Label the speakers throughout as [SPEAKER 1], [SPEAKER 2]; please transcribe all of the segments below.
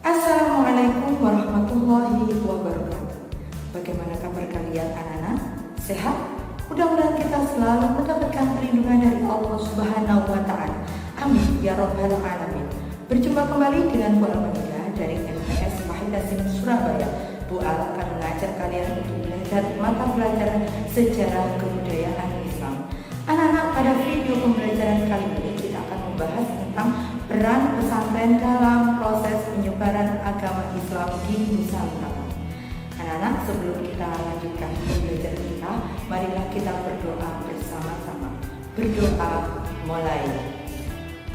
[SPEAKER 1] Assalamualaikum warahmatullahi wabarakatuh. Bagaimana kabar kalian anak-anak? Sehat? Mudah-mudahan kita selalu mendapatkan perlindungan dari Allah Subhanahu wa Ta'ala. Amin ya Rabbal Alamin. Berjumpa kembali dengan Bu Almanida dari MTS Wahidasin Surabaya. Bu Al akan mengajar kalian untuk belajar mata pelajaran sejarah kebudayaan Islam. Anak-anak, pada video pembelajaran kali ini kita akan membahas tentang peran pesantren dalam proses penyebaran agama Islam di Nusantara. Anak-anak, sebelum kita lanjutkan pembelajaran kita, marilah kita berdoa bersama-sama. Berdoa mulai.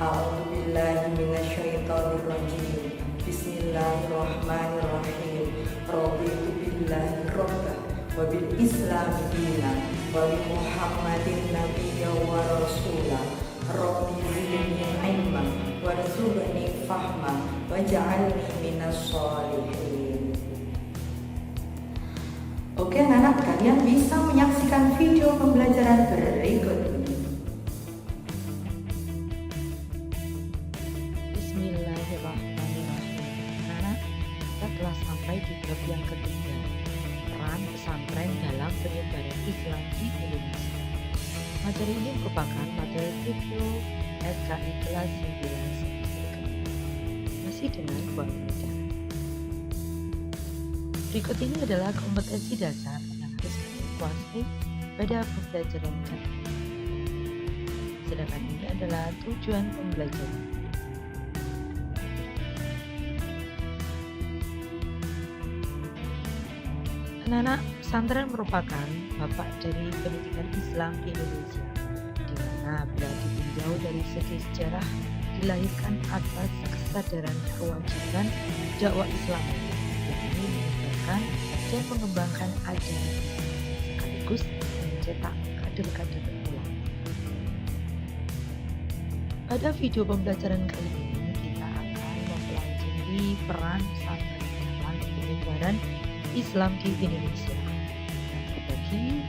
[SPEAKER 1] A'udzubillahi minasyaitonirrajim. Bismillahirrahmanirrahim. Raditu billahi rabbah wa bil islami dinan wa bi Muhammadin nabiyya wa rasulah. Rabbi zidni ilman warzuqni fahma waj'alni minas sholihin. Oke anak-anak, kalian bisa menyaksikan video pembelajaran berikut ini.
[SPEAKER 2] Bismillahirrahmanirrahim. Anak-anak, kita telah sampai di bab yang ketiga, peran pesantren dalam penyebaran Islam di Indonesia. Materi ini merupakan materi video SKI kelas 9 masih dengan Bu Almanida. Berikut ini adalah kompetensi dasar yang harus kalian kuasai pada pembelajaran kali ini. Sedangkan ini adalah tujuan pembelajaran. Anak-anak, pesantren merupakan bapak dari pendidikan Islam di Indonesia, di mana bila ditinjau dari segi sejarah dilahirkan atas kesadaran kewajiban dakwah Islam, yakni menyebarkan dan mengembangkan ajaran sekaligus mencetak kader-kader ulama. Pada video pembelajaran kali ini kita akan mempelajari peran pesantren dalam penyebaran Islam di Indonesia terbagi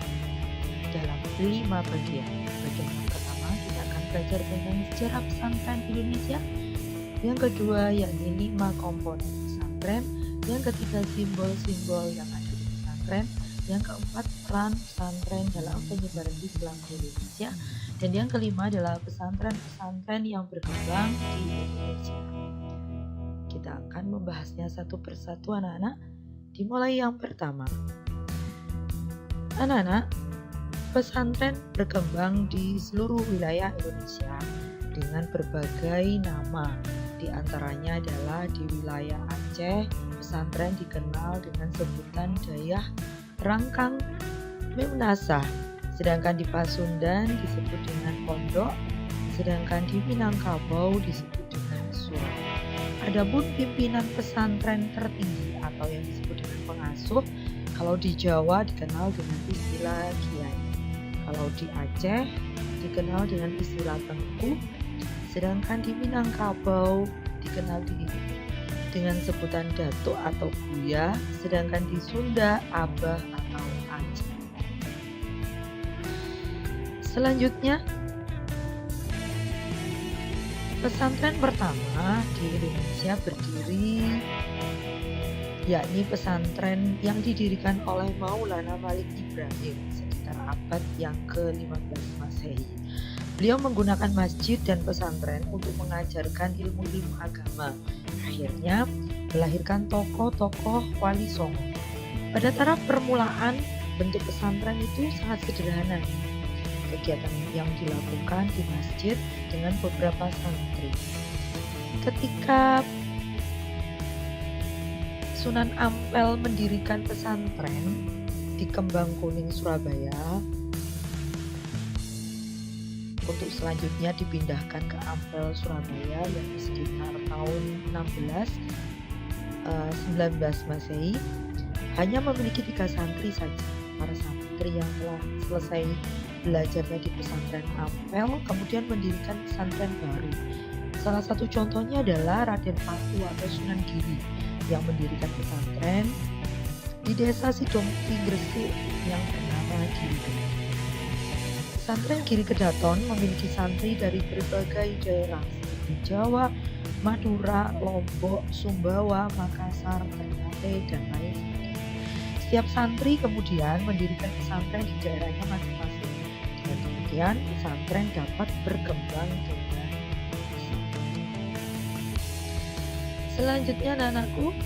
[SPEAKER 2] dalam 5 bagian. Bagian yang pertama kita akan belajar tentang sejarah pesantren Indonesia, yang kedua yakni 5 komponen pesantren, yang ketiga simbol-simbol yang ada di pesantren, yang keempat peran pesantren dalam penyebaran Islam di Indonesia, dan yang kelima adalah pesantren-pesantren yang berkembang di Indonesia. Kita akan membahasnya satu persatu anak-anak. Dimulai yang pertama. Anak-anak, pesantren berkembang di seluruh wilayah Indonesia dengan berbagai nama. Di antaranya adalah di wilayah Aceh, pesantren dikenal dengan sebutan Dayah Rangkang Memnasah, sedangkan di Pasundan disebut dengan Pondok, sedangkan di Minangkabau disebut dengan Surau. Adapun pimpinan pesantren tertinggi atau yang disebut dengan pengasuh, kalau di Jawa dikenal dengan istilah kiai, kalau di Aceh dikenal dengan istilah tengku, sedangkan di Minangkabau dikenal dengan sebutan datuk atau buya, sedangkan di Sunda abah atau aji. Selanjutnya, pesantren pertama di Indonesia berdiri yakni pesantren yang didirikan oleh Maulana Malik Ibrahim sekitar abad yang ke-15 Masehi. Beliau menggunakan masjid dan pesantren untuk mengajarkan ilmu-ilmu agama. Akhirnya melahirkan tokoh-tokoh wali songo. Pada taraf permulaan, bentuk pesantren itu sangat sederhana. Kegiatan yang dilakukan di masjid dengan beberapa santri. Ketika Sunan Ampel mendirikan pesantren di Kembang Kuning, Surabaya, untuk selanjutnya dipindahkan ke Ampel, Surabaya yang sekitar tahun 16. 19 Masehi hanya memiliki 3 santri saja. Para santri yang telah selesai belajarnya di pesantren Ampel kemudian mendirikan pesantren baru. Salah satu contohnya adalah Raden Paku atau Sunan Giri yang mendirikan pesantren di desa Sidomukti Gresik yang bernama Giri Kedaton. Pesantren Giri Kedaton memiliki santri dari berbagai daerah seperti Jawa, Madura, Lombok, Sumbawa, Makassar, Ternate, dan lain sebagainya. Setiap santri kemudian mendirikan pesantren di daerahnya masing-masing. Dengan demikian, pesantren dapat berkembang dengan pesat. Selanjutnya anak-anakku,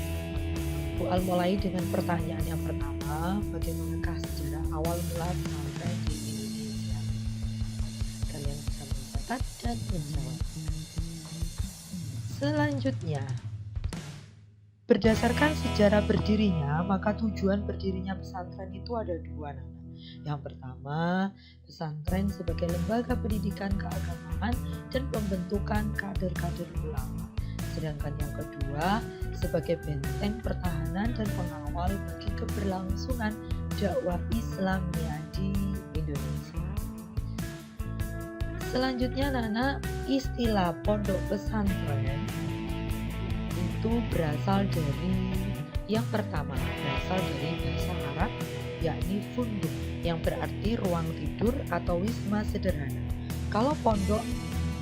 [SPEAKER 2] Bu Al mulai dengan pertanyaan yang pertama, bagaimanakah sejarah awal mula pesantren di Indonesia? Kalian bisa mencatat dan menjawab. Selanjutnya, berdasarkan sejarah berdirinya, maka tujuan berdirinya pesantren itu ada dua. Yang pertama, pesantren sebagai lembaga pendidikan keagamaan dan pembentukan kader-kader ulama. Sedangkan yang kedua, sebagai benteng pertahanan dan pengawal bagi keberlangsungan dakwah Islamnya di Indonesia. Selanjutnya anak-anak, istilah pondok pesantren itu berasal dari yang pertama, berasal dari bahasa Arab yakni funduk yang berarti ruang tidur atau wisma sederhana. Kalau pondok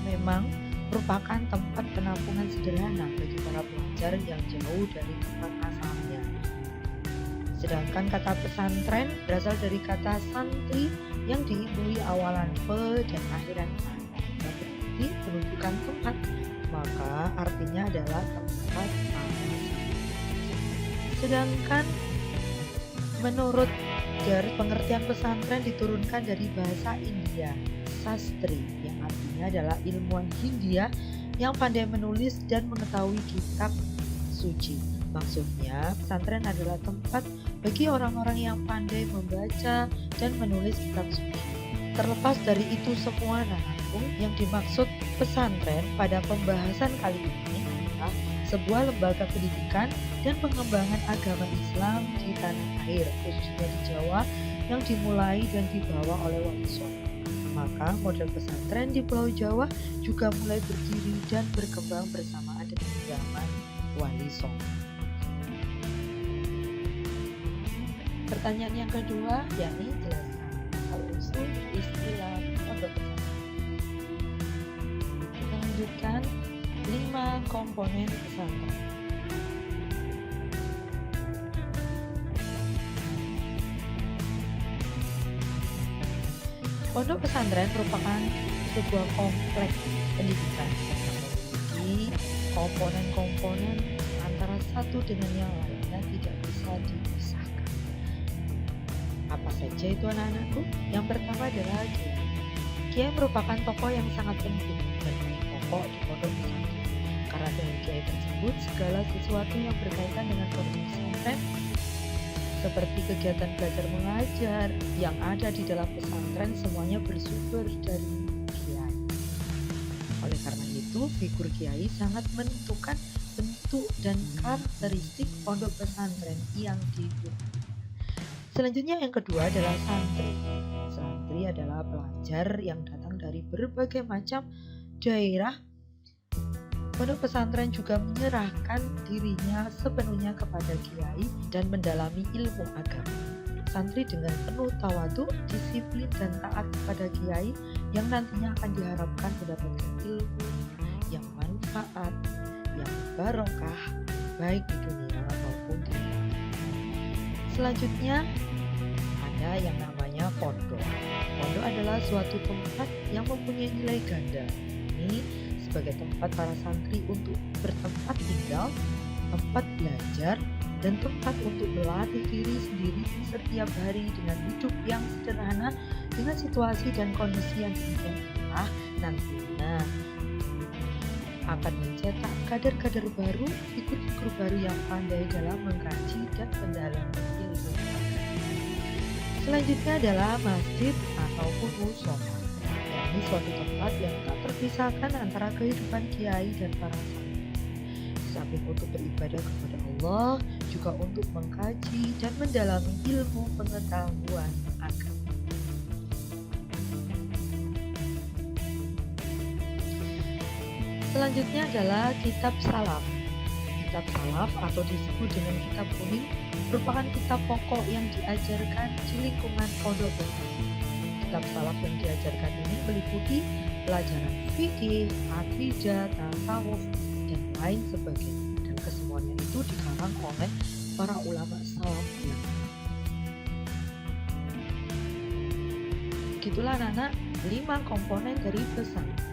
[SPEAKER 2] memang merupakan tempat penampungan sederhana bagi para pelajar yang jauh dari tempat asalnya. Sedangkan kata pesantren berasal dari kata santri yang diimbui awalan pe dan akhiran an, berarti penunjukan tempat, maka artinya adalah tempat para. Sedangkan menurut dari pengertian pesantren diturunkan dari bahasa India, sastri, yang artinya adalah ilmuwan Hindia yang pandai menulis dan mengetahui kitab suci. Maksudnya, pesantren adalah tempat bagi orang-orang yang pandai membaca dan menulis kitab suci. Terlepas dari itu semua, yang dimaksud pesantren pada pembahasan kali ini adalah sebuah lembaga pendidikan dan pengembangan agama Islam di tanah air, khususnya di Jawa, yang dimulai dan dibawa oleh Wali Songo. Maka model pesantren di Pulau Jawa juga mulai berdiri dan berkembang bersamaan dengan zaman Wali Songo. Pertanyaan yang kedua, yakni jelaskan asal-usul istilah pondok pesantren. Kita lanjutkan 5 komponen pesantren. Pondok pesantren merupakan sebuah kompleks pendidikan yang memiliki komponen-komponen antara satu dengan yang lainnya tidak bisa dipisahkan. Apa saja itu anak-anakku? Yang pertama adalah kiai. Kiai merupakan tokoh yang sangat penting dan pokok di pondok pesantren. Karena dengan kiai tersebut segala sesuatu yang berkaitan dengan pondok pesantren seperti kegiatan belajar mengajar yang ada di dalam pesantren semuanya bersumber dari kiai. Oleh karena itu, figur kiai sangat menentukan bentuk dan karakteristik pondok pesantren yang digunakan. Selanjutnya yang kedua adalah santri. Santri adalah pelajar yang datang dari berbagai macam daerah. Pondok pesantren juga menyerahkan dirinya sepenuhnya kepada kiai dan mendalami ilmu agama. Santri dengan penuh tawadhu, disiplin dan taat kepada kiai yang nantinya akan diharapkan mendapatkan ilmu yang manfaat, yang barokah, baik di dunia maupun di akhirat. Selanjutnya ada yang namanya pondok. Pondok adalah suatu tempat yang mempunyai nilai ganda. Ini sebagai tempat para santri untuk bertempat tinggal, tempat belajar, dan tempat untuk melatih diri sendiri setiap hari dengan hidup yang sederhana dengan situasi dan kondisi yang demikian itulah nantinya akan mencetak kader-kader baru, figur-figur baru yang pandai dalam mengkaji dan mendalami ilmu agama. Selanjutnya adalah masjid ataupun mushola, yakni suatu tempat yang tak terpisahkan antara kehidupan kiai dan para santri. samping untuk beribadah kepada Allah, juga untuk mengkaji dan mendalami ilmu pengetahuan agama. Selanjutnya adalah kitab salaf. Kitab salaf atau disebut dengan kitab kuning merupakan kitab pokok yang diajarkan di lingkungan pondok pesantren. Kitab salaf yang diajarkan ini meliputi pelajaran fikih, akidah, tasawuf, dan lain sebagainya. Dan kesemuanya itu dikarang oleh para ulama salaf yang begitulah anak-anak 5 komponen dari pesantren.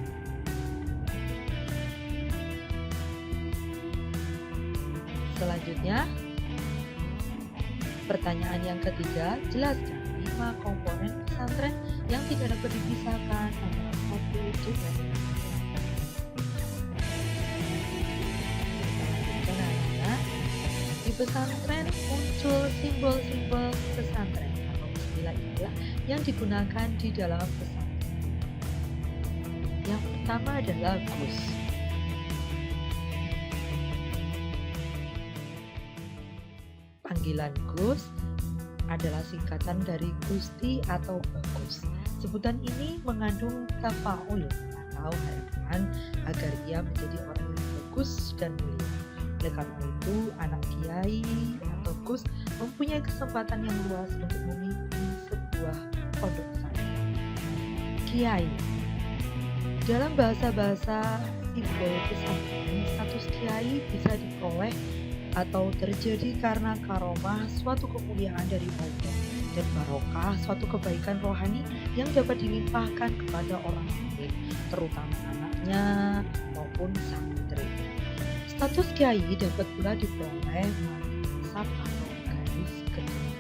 [SPEAKER 2] Selanjutnya, pertanyaan yang ketiga, jelaskan 5 komponen pesantren yang tidak dapat dipisahkan antara satu dengan yang lain. Anak-anak, di pesantren muncul simbol-simbol pesantren atau istilah-istilah yang digunakan di dalam pesantren. Yang pertama adalah Gus. Panggilan Gus adalah singkatan dari Gusti atau Bagus. Sebutan ini mengandung tafaul atau harapan agar ia menjadi orang yang bagus dan mulia. Oleh karena itu, anak kiai atau Gus mempunyai kesempatan yang luas untuk memimpin sebuah pondok pesantren. Kiai. Dalam bahasa-bahasa simbol pesantren, status kiai bisa diperoleh atau terjadi karena karomah suatu kemuliaan dari Allah dan barokah suatu kebaikan rohani yang dapat dilimpahkan kepada orang lain, terutama anaknya maupun santri. Status kiai dapat pula diperoleh melalui nasab atau garis keturunan.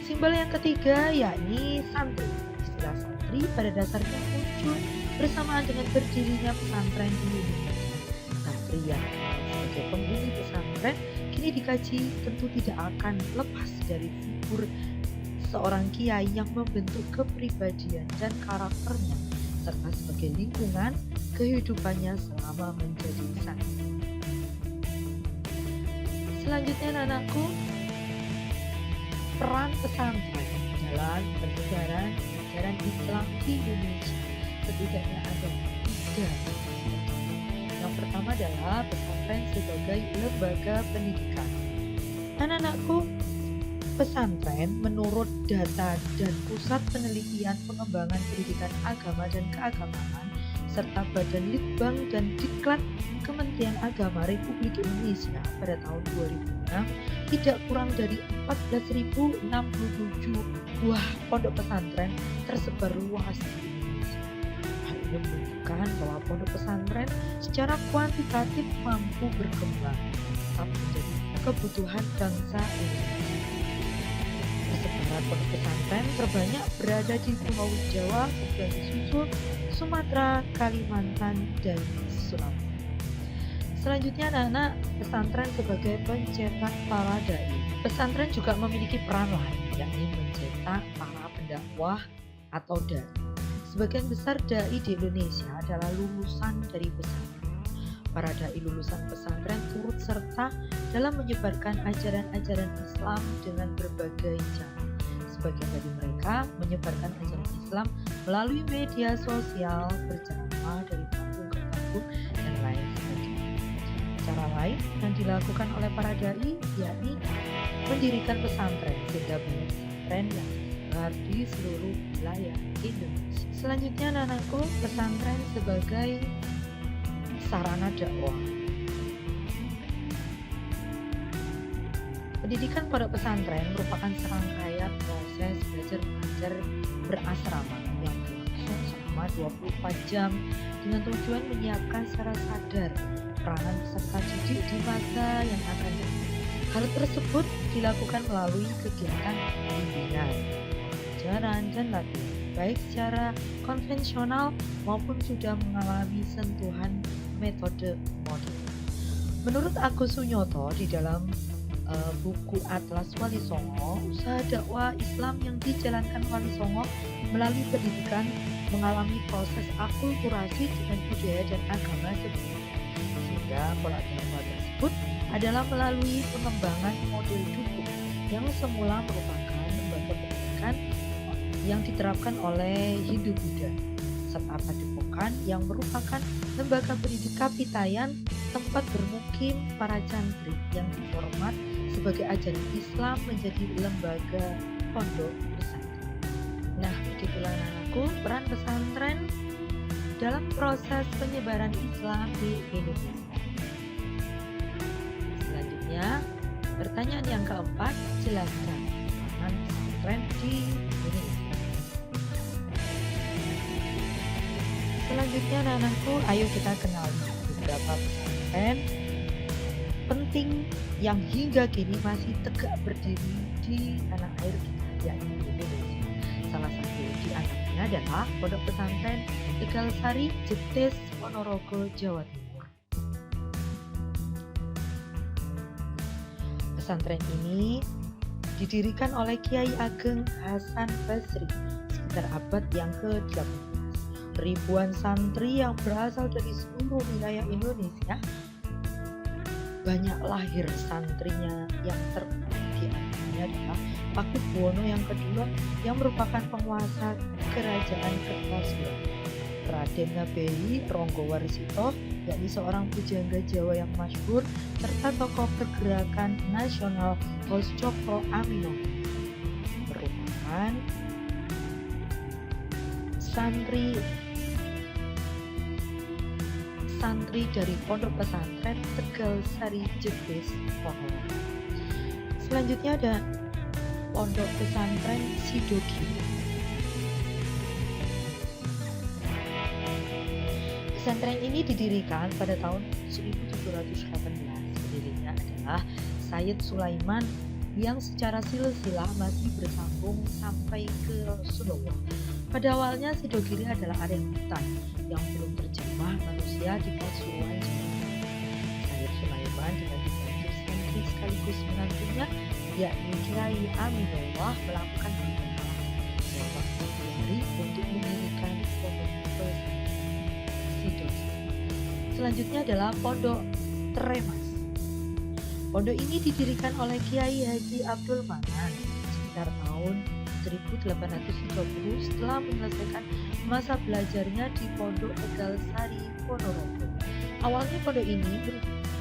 [SPEAKER 2] Simbol yang ketiga yakni santri. Istilah santri pada dasarnya muncul bersamaan dengan berdirinya pesantren di Indonesia. Santri yang sebagai penghuni pesantren kini dikaji tentu tidak akan lepas dari figur seorang kiai yang membentuk kepribadian dan karakternya serta sebagai lingkungan kehidupannya selama menjadi santri. Selanjutnya anakku, peran pesantren dalam penyebaran ajaran Islam di Indonesia setidaknya ada 3. Yang pertama adalah pesantren sebagai lembaga pendidikan. Anak-anakku, pesantren menurut data dan Pusat Penelitian Pengembangan Pendidikan Agama dan Keagamaan serta Badan Litbang dan Diklat Kementerian Agama Republik Indonesia pada tahun 2006 tidak kurang dari 14.067 buah pondok pesantren tersebar luas di Indonesia. Hal ini menunjukkan bahwa pondok pesantren secara kuantitatif mampu berkembang tetap menjadi kebutuhan bangsa Indonesia. Persebaran pondok pesantren terbanyak berada di Pulau Jawa, kemudian disusul Sumatera, Kalimantan, dan Sulawesi. Selanjutnya anak-anak, pesantren sebagai pencetak para dai. Pesantren juga memiliki peran lain, yakni mencetak para pendakwah atau dai. Sebagian besar dai di Indonesia adalah lulusan dari pesantren. Para dai lulusan pesantren turut serta dalam menyebarkan ajaran-ajaran Islam dengan berbagai cara. Sebagian dari mereka menyebarkan ajaran Islam melalui media sosial, berceramah dari kampung ke kampung, dan lain sebagainya. Cara lain yang dilakukan oleh para dai yakni mendirikan pesantren sehingga banyak pesantren yang tersebar di seluruh wilayah Indonesia. Selanjutnya anak-anakku, pesantren sebagai sarana dakwah. Pendidikan pondok pesantren merupakan serangkaian proses belajar mengajar berasrama yang berlangsung selama 24 jam dengan tujuan menyiapkan secara sadar peranan peserta didik di masa yang akan datang. Hal tersebut dilakukan melalui kegiatan bimbingan, pengajaran, dan latihan, baik secara konvensional maupun sudah mengalami sentuhan metode modern. Menurut Agus Sunyoto di dalam buku Atlas Wali Songo, usaha dakwah Islam yang dijalankan Wali Songo melalui pendidikan mengalami proses akulturasi dengan budaya dan agama sebelumnya, sehingga pola dakwah tersebut adalah melalui pengembangan model dukung yang semula merupakan lembaga pendidikan yang diterapkan oleh Hindu-Buddha, serta padepokan yang merupakan lembaga pendidik kapitayan tempat bermukim para santri yang diformat sebagai ajaran Islam menjadi lembaga pondok pesantren. Nah, begitulah anakku peran pesantren dalam proses penyebaran Islam di Indonesia. Selanjutnya, pertanyaan yang keempat, jelaskan peran pesantren di Indonesia. Selanjutnya anak-anakku, ayo kita kenali beberapa pesantren penting yang hingga kini masih tegak berdiri di tanah air kita, yakni Indonesia. Salah satu di antaranya adalah Pondok Pesantren Tegal Sari, Jetis, Ponorogo, Jawa Timur. Pesantren ini didirikan oleh Kiai Ageng Hasan Basri sekitar abad yang ke-18. Ribuan santri yang berasal dari seluruh wilayah Indonesia, banyak lahir santrinya yang terpilih adalah Pakubuwono yang kedua yang merupakan penguasa kerajaan Kertajaya. Raden Ngabei Ronggowarsito, yakni seorang pujangga Jawa yang masyhur, serta tokoh pergerakan nasional Hos Cokro Aminoto merupakan santri dari Pondok Pesantren Tegal Sari, Jetis, Ponorogo. Selanjutnya ada Pondok Pesantren Sidogiri. Pesantren ini didirikan pada tahun 1718. Pendirinya adalah Sayyid Sulaiman yang secara silsilah masih bersambung sampai ke Rasulullah. Pada awalnya Sidogiri adalah area hutan yang belum terjamah manusia di Pasuruan, Jawa Timur. Sayyid Sulaiman dengan dibantu santri sekaligus menantunya, yakni Kiai Aminullah, melakukan beberapa selama 4 hari untuk mendirikan pondok pesantren Sidogiri. Selanjutnya adalah Pondok Tremas. Pondok ini didirikan oleh Kiai Haji Abdul Manan sekitar tahun 1830 setelah menyelesaikan masa belajarnya di Pondok Tegal Sari, Ponorogo. Awalnya pondok ini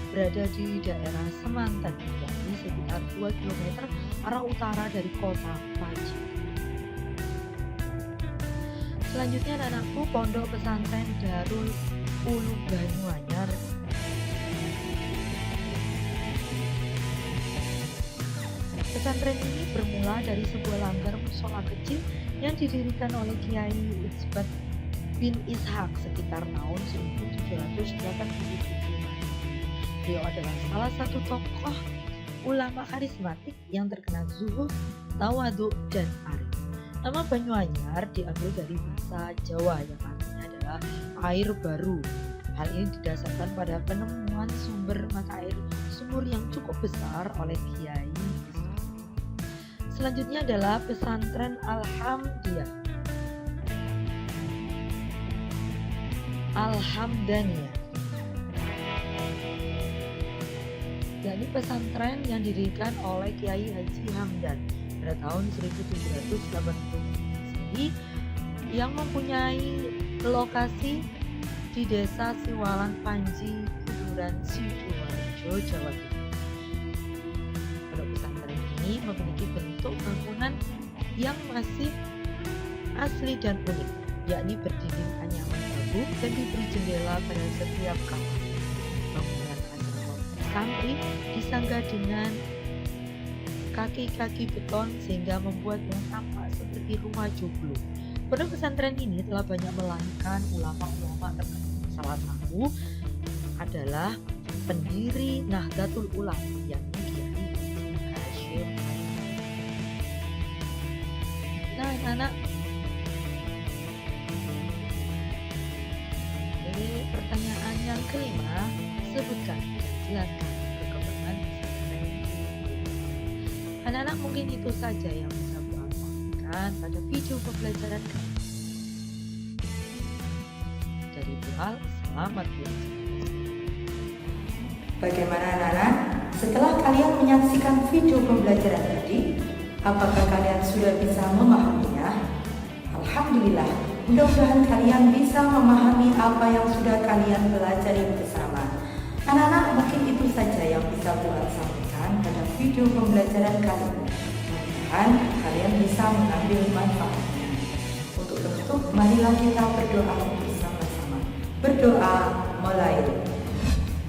[SPEAKER 2] berada di daerah Semanten, yakni sekitar 2 km arah utara dari kota Paci. Selanjutnya anak-anakku, Pondok Pesantren Darul Ulum Banyuanyar. Pesantren ini bermula dari sebuah langgar musola kecil yang didirikan oleh Kiai Isbat bin Ishak sekitar tahun 1787. Beliau adalah salah satu tokoh ulama karismatik yang terkenal zuhud, tawadhu, dan arif. Nama Banyuanyar diambil dari bahasa Jawa yang artinya adalah air baru. Hal ini didasarkan pada penemuan sumber mata air sumur yang cukup besar oleh Kiai. Selanjutnya adalah Pesantren Alhamdaniyah, yakni pesantren yang didirikan oleh Kiai Haji Hamdan pada tahun 1780 yang mempunyai lokasi di Desa Siwalan Panji, Kuduran, Sidoarjo, Jawa Timur. Pondok pesantren ini memiliki bentuk bangunan yang masih asli dan unik, yakni berdinding anyaman bambu dan diberi jendela pada setiap kamar. Bangunan asrama santri disangga dengan kaki-kaki beton sehingga membuatnya tampak seperti rumah joglo. Pondok pesantren ini telah banyak melahirkan ulama-ulama terkenal. Salah satu adalah pendiri Nahdlatul Ulama, yakni Kiai Hasyim. Nah, anak-anak, jadi pertanyaan yang kelima, sebutkan dan jelaskan perkembangan pesantren. Anak-anak, mungkin itu saja yang bisa buat pada video pembelajaran kali ini. Dari Bual, selamat belajar.
[SPEAKER 1] Bagaimana anak-anak? Setelah kalian menyaksikan video pembelajaran tadi, apakah kalian sudah bisa memahaminya? Alhamdulillah, mudah-mudahan kalian bisa memahami apa yang sudah kalian pelajari bersama. Anak-anak, mungkin itu saja yang bisa Tuhan sampaikan pada video pembelajaran kali ini. Mudah-mudahan kalian bisa mengambil manfaatnya. Untuk penutup, marilah kita berdoa bersama-sama. Berdoa mulai.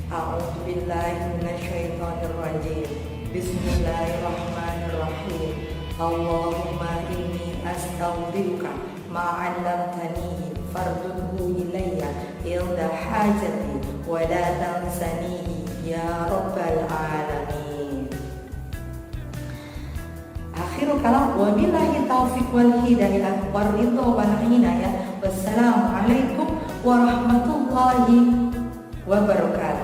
[SPEAKER 1] A'udzubillahi minasyaitonirrajim. Bismillahirrahmanirrahim. Allahumma inni astaghfiruka ma 'allamtanihi fardudhu ilayya inda hajati wa la tansanihi ya rabbal alamin. Akhiru kalam, wabillahi taufiq wal hidayah war ridha wal inayah. Wassalamualaikum warahmatullahi wabarakatuh.